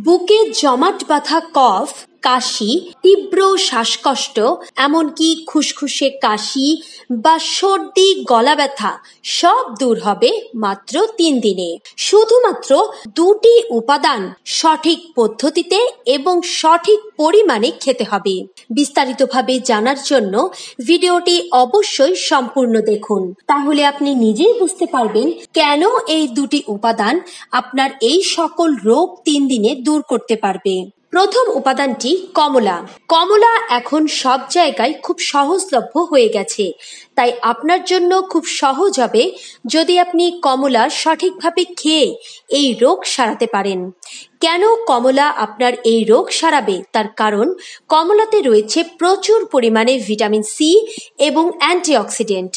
বুকে জমাট বাঁধা কফ, কাশি, তীব্র শ্বাসকষ্ট, এমনকি খুসখুসে কাশি বা সর্দি, গলা ব্যথা সব দূর হবে মাত্র 3 দিনে। শুধুমাত্র 2টি উপাদান সঠিক পদ্ধতিতে এবং সঠিক পরিমাণে খেতে হবে। বিস্তারিতভাবে জানার জন্য ভিডিওটি অবশ্যই সম্পূর্ণ দেখুন, তাহলে আপনি নিজেই বুঝতে পারবেন কেন এই 2টি উপাদান আপনার এই সকল রোগ 3 দিনে দূর করতে পারবে। প্রথম উপাদানটি কমলা। কমলা এখন সব জায়গায় খুব সহজলভ্য হয়ে গেছে, তাই আপনার জন্য খুব সহজ হবে যদি আপনি কমলা সঠিকভাবে খেয়ে এই রোগ সারাতে পারেন। কেন কমলা আপনার এই রোগ সারাবে তার কারণ কমলাতে রয়েছে প্রচুর পরিমাণে ভিটামিন সি এবং অ্যান্টিঅক্সিডেন্ট।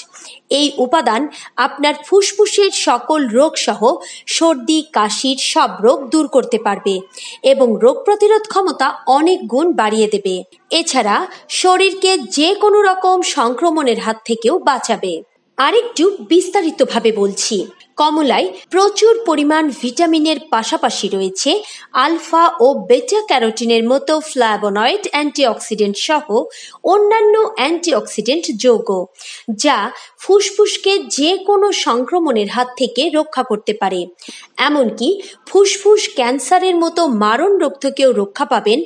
এই উপাদান আপনার ফুসফুসের সকল রোগ সহ সর্দি, কাশির সব রোগ দূর করতে পারবে এবং রোগ প্রতিরোধ ক্ষমতা অনেক গুণ বাড়িয়ে দেবে। এছাড়া শরীরকে যে কোনো রকম সংক্রমণের হাত থেকেও বাঁচাবে। আরেকটু বিস্তারিতভাবে বলছি, কমলায় প্রচুর পরিমাণ ভিটামিনের পাশাপাশি রয়েছে আলফা ও বেটা ক্যারোটিনের মতো ফ্ল্যাভোনয়েড, অ্যান্টিঅক্সিডেন্ট সহ অন্যান্য অ্যান্টিঅক্সিডেন্ট যৌগ, যা ফুসফুসকে যে কোনো সংক্রমণের হাত থেকে রক্ষা করতে পারে। এমনকি ফুসফুস ক্যান্সারের মতো মারণ রোগ থেকেও রক্ষা পাবেন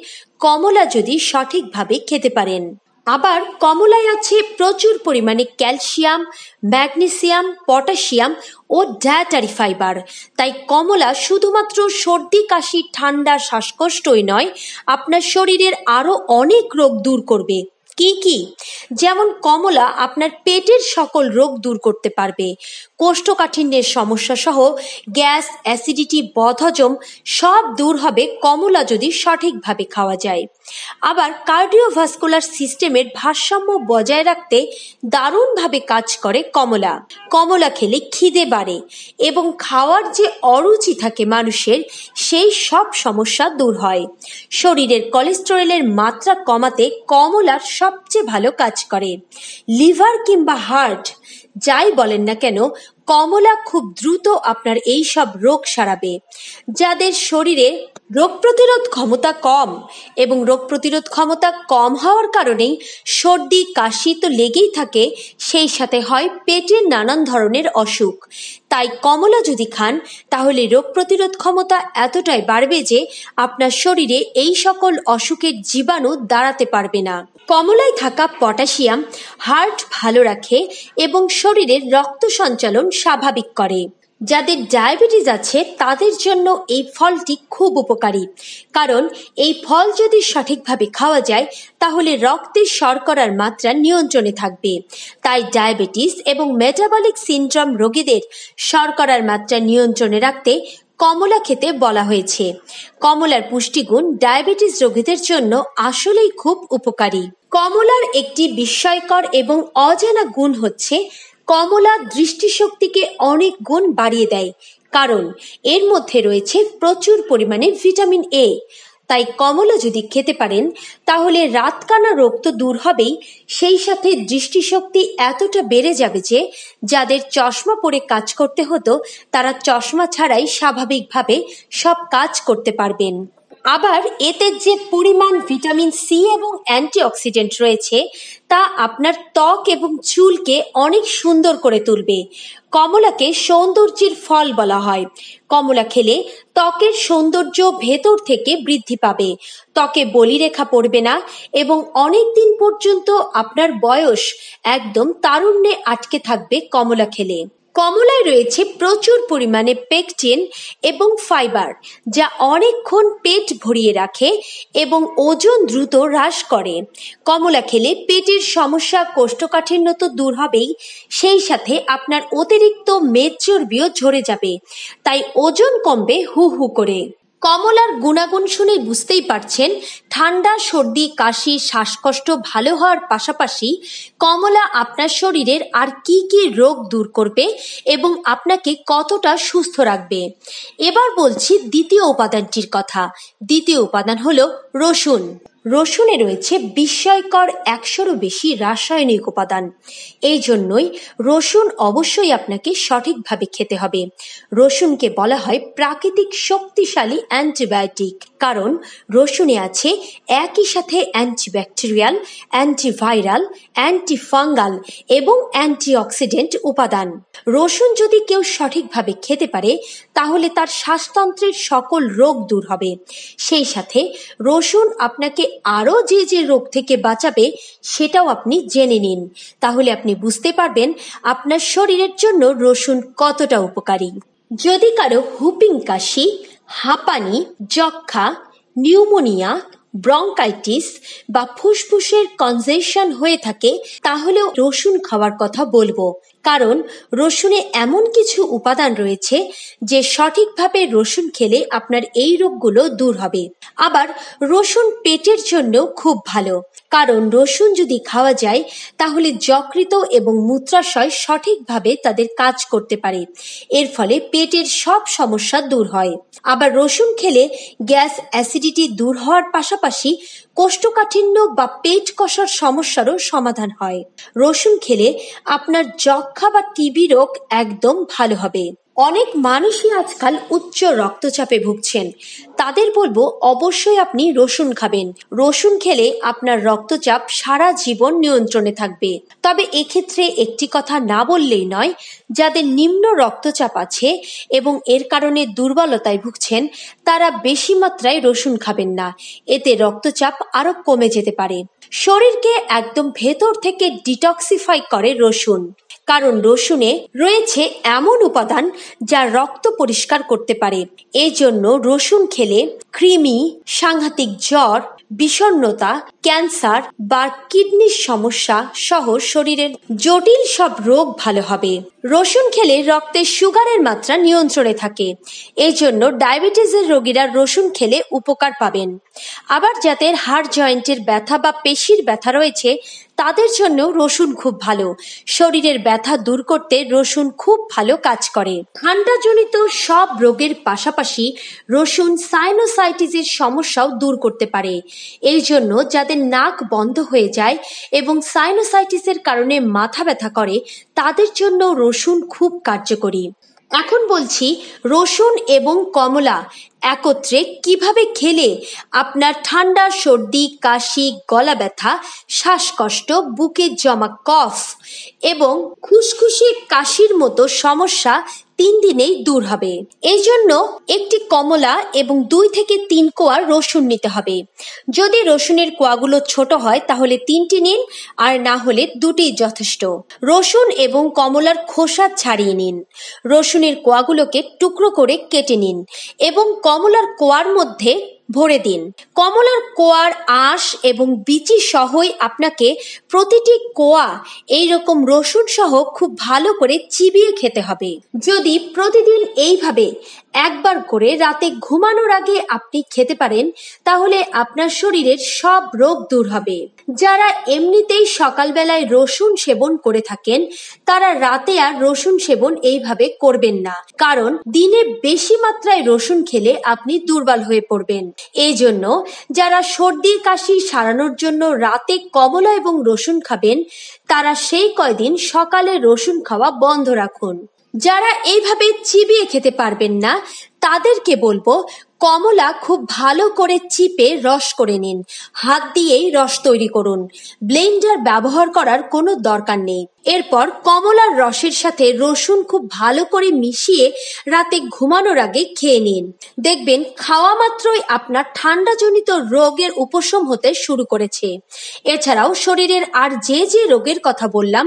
কমলা যদি সঠিকভাবে খেতে পারেন। আবার কমলায় আছে প্রচুর পরিমাণে ক্যালসিয়াম, ম্যাগনেসিয়াম, পটাশিয়াম ও ডায়েটারি ফাইবার। তাই কমলা শুধুমাত্র সর্দি, কাশি, ঠান্ডা, শ্বাসকষ্টই নয়, আপনার শরীরের আরও অনেক রোগ দূর করবে। কি যেমন কমলা আপনার পেটের সকল রোগ দূর করতে পারবে। কোষ্ঠকাঠিন্যের সমস্যা সহ গ্যাস, অ্যাসিডিটি, বদহজম সব দূর হবে কমলা যদি সঠিকভাবে খাওয়া যায়। আবার কার্ডিওভাস্কুলার সিস্টেমের ভারসাম্য বজায় রাখতে দারুণভাবে কাজ করে কমলা। কমলা খেলে খিদে বাড়ে এবং খাওয়ার যে অরুচি থাকে মানুষের, সেই সব সমস্যা দূর হয়। শরীরের কোলেস্টেরলের মাত্রা কমাতে কমলার সবচেয়ে ভালো কাজ করে। লিভার কিংবা হার্ট যাই বলেন না কেন, কমলা খুব দ্রুত আপনার এই সব রোগ সারাবে। যাদের শরীরে রোগ প্রতিরোধ ক্ষমতা কম এবং রোগ প্রতিরোধ ক্ষমতা কম হওয়ার কারণেই সর্দি, কাশি তো লেগেই থাকে, সেই সাথে হয় পেটের নানান ধরনের অসুখ। তাই কমলা যদি খান তাহলে রোগ প্রতিরোধ ক্ষমতা এতটাই বাড়বে যে আপনার শরীরে এই সকল অসুখের জীবাণু দাঁড়াতে পারবে না। কমলায় থাকা পটাশিয়াম হার্ট ভালো রাখে এবং শরীরের রক্ত সঞ্চালন স্বাভাবিক করে। যাদের ডায়াবেটিস আছে তাদের জন্য এই ফলটি খুব উপকারী, কারণ এই ফল যদি সঠিকভাবে খাওয়া যায় তাহলে রক্তে শর্করার মাত্রা নিয়ন্ত্রণে থাকবে। তাই ডায়াবেটিস এবং মেটাবলিক সিনড্রোম রোগীদের শর্করার মাত্রা নিয়ন্ত্রণে রাখতে কমলা খেতে বলা হয়েছে। কমলার পুষ্টিগুণ ডায়াবেটিস রোগীদের জন্য আসলেই খুব উপকারী। কমলার একটি বিস্ময়কর এবং অজানা গুণ হচ্ছে কমলা দৃষ্টিশক্তিকে অনেক গুণ বাড়িয়ে দেয়, কারণ এর মধ্যে রয়েছে প্রচুর পরিমাণে ভিটামিন এ। তাই কমলা যদি খেতে পারেন তাহলে রাতকানা রোগ তো দূর হবেই, সেই সাথে দৃষ্টিশক্তি এতটা বেড়ে যাবে যে যাদের চশমা পরে কাজ করতে হতো তারা চশমা ছাড়াই স্বাভাবিকভাবে সব কাজ করতে পারবেন। আবার এতে যে পরিমাণ ভিটামিন সি এবং অ্যান্টিঅক্সিডেন্ট রয়েছে তা আপনার ত্বক এবং চুলকে অনেক সুন্দর করে তুলবে। কমলাকে সৌন্দর্যের ফল বলা হয়। কমলা খেলে ত্বকের সৌন্দর্য ভেতর থেকে বৃদ্ধি পাবে, ত্বকে বলিরেখা পড়বে না এবং অনেক দিন পর্যন্ত আপনার বয়স একদম তারুণ্যে আটকে থাকবে কমলা খেলে। কমলায় রয়েছে প্রচুর পরিমাণে পেকটিন এবং ফাইবার, যা অনেকক্ষণ পেট ভরিয়ে রাখে এবং ওজন দ্রুত হ্রাস করে। কমলা খেলে পেটের সমস্যা, কোষ্ঠকাঠিন্য তো দূর হবেই, সেই সাথে আপনার অতিরিক্ত মেদ চর্বিও ঝরে যাবে, তাই ওজন কমবে হু হু করে। কমলার গুণাগুণ শুনে বুঝতেই পারছেন, ঠান্ডা, সর্দি, কাশি, শ্বাসকষ্ট ভালো হওয়ার পাশাপাশি কমলা আপনার শরীরের আর কি রোগ দূর করবে এবং আপনাকে কতটা সুস্থ রাখবে। এবার বলছি দ্বিতীয় উপাদানটির কথা। দ্বিতীয় উপাদান হলো রসুন। রসুনে রয়েছে বিস্ময়কর 100-রও বেশি রাসায়নিক উপাদান। এই জন্যই রসুন অবশ্যই আপনাকে সঠিকভাবে খেতে হবে। রসুনকে বলা হয় প্রাকৃতিক শক্তিশালী অ্যান্টিবায়োটিক, কারণ রসুনে আছে একই সাথে অ্যান্টিব্যাকটেরিয়াল, অ্যান্টিভাইরাল, অ্যান্টিফাঙ্গাল এবং অ্যান্টিঅক্সিডেন্ট উপাদান। রসুন যদি কেউ সঠিকভাবে খেতে পারে তাহলে তার শ্বাসতন্ত্রের সকল রোগ দূর হবে। সেই সাথে রসুন আপনাকে আরও যে যে রোগ থেকে বাঁচাবে সেটাও আপনি জেনে নিন, তাহলে আপনি বুঝতে পারবেন আপনার শরীরের জন্য রসুন কতটা উপকারী। যদি কারো হুপিং কাশি, হাঁপানি, যক্ষা, নিউমোনিয়া, ব্রঙ্কাইটিস বা ফুসফুসের কনজেশন হয়ে থাকে তাহলেও রসুন খাওয়ার কথা বলবো, কারণ রসুনে এমন কিছু উপাদান রয়েছে যে সঠিকভাবে রসুন খেলে আপনার এই রোগগুলো দূর হবে। আবার রসুন পেটের জন্য খুব ভালো, কারণ রসুন যদি খাওয়া যায় তাহলে যকৃৎ এবং মূত্রাশয় সঠিকভাবে তাদের কাজ করতে পারে। এর ফলে পেটের সব সমস্যা দূর হয়। আবার রসুন খেলে গ্যাস, অ্যাসিডিটি দূর হওয়ার পাশাপাশি কোষ্ঠকাঠিন্য বা পেট কষার সমস্যারও সমাধান হয়। রসুন খেলে আপনার যক্ষা বা টিবি রোগ একদম ভালো হবে। অনেক মানুষই আজকাল উচ্চ রক্তচাপে ভুগছেন, তাদের বলবো অবশ্যই আপনি রসুন খাবেন। রসুন খেলে আপনার রক্তচাপ সারা জীবন নিয়ন্ত্রণে থাকবে। তবে এক্ষেত্রে একটি কথা না বললেই নয়, যাদের নিম্ন রক্তচাপ আছে এবং এর কারণে দুর্বলতায় ভুগছেন তারা বেশি মাত্রায় রসুন খাবেন না, এতে রক্তচাপ আরো কমে যেতে পারে। শরীরকে একদম ভেতর থেকে ডিটক্সিফাই করে রসুন, কারণ রসুনে রয়েছে এমন উপাদান যা রক্ত পরিষ্কার করতে পারে। এই জন্য রসুন খেলে কৃমি, সাংঘাতিক জ্বর, বিষণ্ণতা, ক্যান্সার বা কিডনির সমস্যা সহ শরীরের জটিল সব রোগ ভালো হবে। রসুন খেলে রক্তে সুগারের মাত্রা নিয়ন্ত্রণে থাকে, এই জন্য ডায়াবেটিসের রোগীরা রসুন খেলে উপকার পাবেন। আবার যাদের হাড় জয়েন্টের ব্যথা বা পেশির ব্যথা রয়েছে তাদের জন্য রসুন খুব ভালো। শরীরের ব্যথা দূর করতে রসুন খুব ভালো কাজ করে। ঠান্ডাজনিত সব রোগের পাশাপাশি রসুন সাইনোসাইটিসের সমস্যাও দূর করতে পারে। এই জন্য যাদের নাক বন্ধ হয়ে যায় এবং সাইনোসাইটিসের কারণে মাথা ব্যথা করে তাদের জন্য রসুন খুব কার্যকরী। এখন বলছি রসুন এবং কমলা একত্রে কিভাবে খেলে আপনার ঠান্ডা, সর্দি, কাশি, গলা ব্যথা, শ্বাসকষ্ট, বুকে জমা কফ এবং খুসখুসে কাশির মতো সমস্যা 3 দিনেই দূর হবে। এই জন্য একটি কমলা এবং 2 থেকে 3 কোয়া রসুন নিতে হবে। যদি রসুনের কোয়াগুলো ছোট হয় তাহলে 3টি নিন, আর না হলে 2টিই যথেষ্ট। রসুন এবং কমলার খোসা ছাড়িয়ে নিন। রসুনের কোয়াগুলোকে টুকরো করে কেটে নিন এবং কমলার কোয়ার মধ্যে ভরে দিন। কমলার কোয়ার আঁশ এবং বিচি সহই আপনাকে প্রতিটি কোয়া এইরকম রসুন সহ খুব ভালো করে চিবিয়ে খেতে হবে। যদি প্রতিদিন এইভাবে একবার করে রাতে ঘুমানোর আগে আপনি খেতে পারেন তাহলে আপনার শরীরের সব রোগ দূর হবে। যারা এমনিতেই সকালবেলায় রসুন সেবন করে থাকেন তারা রাতে আর রসুন সেবন এইভাবে করবেন না, কারণ দিনে বেশি মাত্রায় রসুন খেলে আপনি দুর্বল হয়ে পড়বেন। এই জন্য যারা সর্দি কাশি সারানোর জন্য রাতে কমলা এবং রসুন খাবেন তারা সেই কয়দিন সকালে রসুন খাওয়া বন্ধ রাখুন। যারা এইভাবে চিবিয়ে খেতে পারবেন না তাদেরকে বলবো কমলা খুব ভালো করে চিপে রস করে নিন। হাত দিয়েই রস তৈরি করুন, ব্লেন্ডার ব্যবহার করার কোনো দরকার নেই। এরপর কমলার রসের সাথে রসুন খুব ভালো করে মিশিয়ে রাতে ঘুমানোর আগে খেয়ে নিন। দেখবেন খাওয়া মাত্রই আপনার ঠান্ডাজনিত রোগের উপশম হতে শুরু করেছে। এছাড়াও শরীরের আর যে যে রোগের কথা বললাম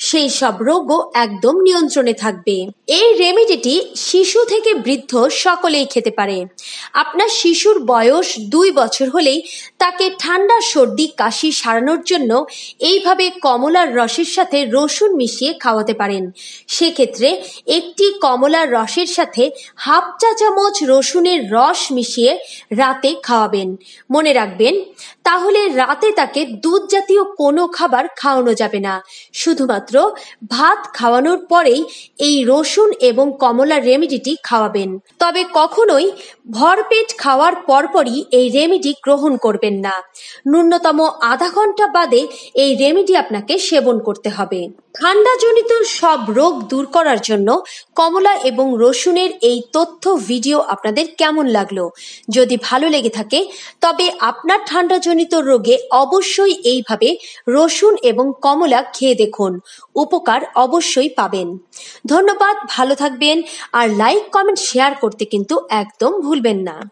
সেই সব রোগও একদম নিয়ন্ত্রণে থাকবে। এই রেমেডিটি শিশু থেকে বৃদ্ধ সকলেই খেতে পারে। আপনার শিশুর বয়স 2 বছর হলেই তাকে ঠান্ডা, সর্দি, কাশি সারানোর জন্য এইভাবে কমলার রসের সাথে রসুন মিশিয়ে খাওয়াতে পারেন। সেক্ষেত্রে একটি কমলার রসের সাথে হাফ চা চামচ রসুনের রস মিশিয়ে রাতে খাওয়াবেন। মনে রাখবেন, তাহলে রাতে তাকে দুধ জাতীয় কোনো খাবার খাওয়ানো যাবে না। শুধুমাত্র ভাত খাওয়ানোর পরেই এই রসুন এবং কমলা রেমেডিটি খাওয়াবেন। তবে কখনোই ভরপেট খাওয়ার পরপরই এই রেমেডি গ্রহণ করবেন না। ন্যূনতম আধা ঘন্টা বাদে এই রেমেডি আপনাকে সেবন করতে হবে। ঠান্ডাজনিত সব রোগ দূর করার জন্য কমলা এবং রসুনের এই তথ্য ভিডিও আপনাদের কেমন লাগলো? যদি ভালো লেগে থাকে তবে আপনার ঠান্ডাজনিত রোগে অবশ্যই এইভাবে রসুন এবং কমলা খেয়ে দেখুন, উপকার অবশ্যই পাবেন। ধন্যবাদ, ভালো থাকবেন আর লাইক, কমেন্ট, শেয়ার করতে কিন্তু একদম ভুলবেন না।